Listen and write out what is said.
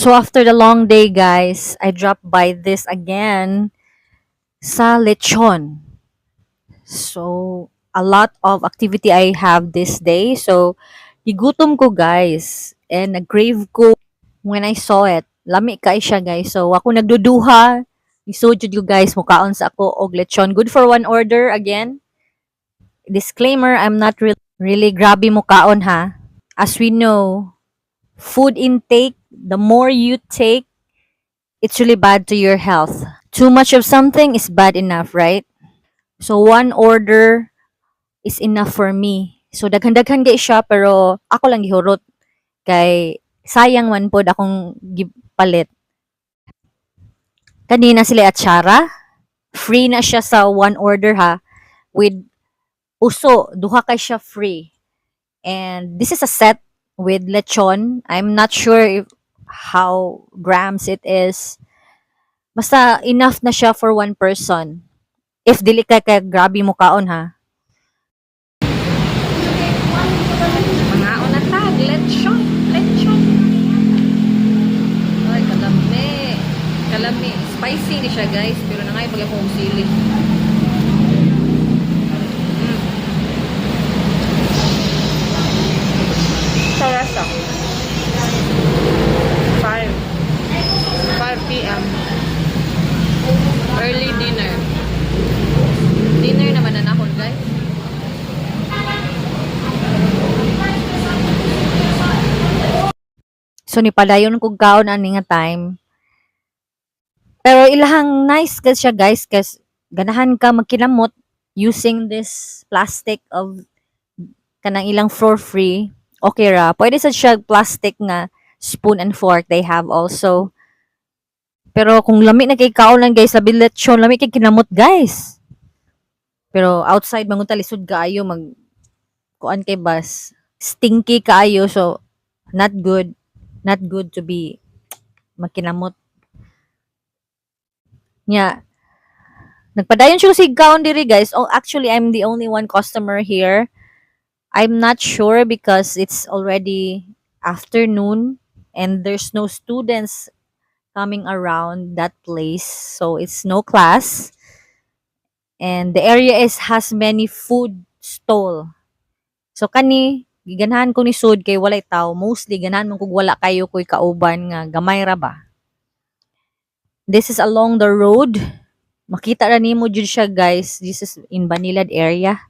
So after the long day, guys, I dropped by this again sa lechon. So a lot of activity I have this day. So gigutom ko, guys, and nag-crave ko when I saw it. Lami kay siya, guys. So ako nagduduha. Isod jud ko, guys, mukaon sa ako og lechon. Good for one order again. Disclaimer, I'm not really grabby mukaon ha. As we know, food intake, the more you take, it's really bad to your health. Too much of something is bad enough, right? So one order is enough for me. So daghan-daghan gay siya pero ako lang gihurot kay sayang man pod akong gipalit. Kanina sila atsara, free na siya sa one order ha with uso, duha kay siya free. And this is a set with lechon. I'm not sure if how grams it is. Basta enough na siya for one person. If dili kay grabe mo kaon ha. Mga unatag, lechon, lechon. Ay, kalami. Kalami. Spicy ni siya, guys. Pero nangay pag akong sili. Sarasa. 5 p.m. Early dinner. Dinner naman na nakon, guys. So ni padayon kog kaon ani nga time. Pero ilahang nice ka siya, guys, kasi ganahan ka magkinamot using this plastic of kanang ilang for free. Okay ra. Pwede sa siya plastic nga spoon and fork they have also. Pero kung lami na kay kaonan, guys, sabi lechon, lami kay kinamot, guys. Pero outside mangunta lisod kaayo mag kuan kay bas. Stinky kaayo, so not good. Not good to be magkinamot. Nya, nagpadayon siya si kaon diri, guys. Oh, actually, I'm the only one customer here. I'm not sure because it's already afternoon and there's no students coming around that place. So it's no class. And the area has many food stall. So kani giganahan ko ni sud kay walay tao. Mostly ganahan man kog wala kayo koy kauban nga gamay ra ba. This is along the road. Makita ra nimo jud siya, guys. This is in Banilad area.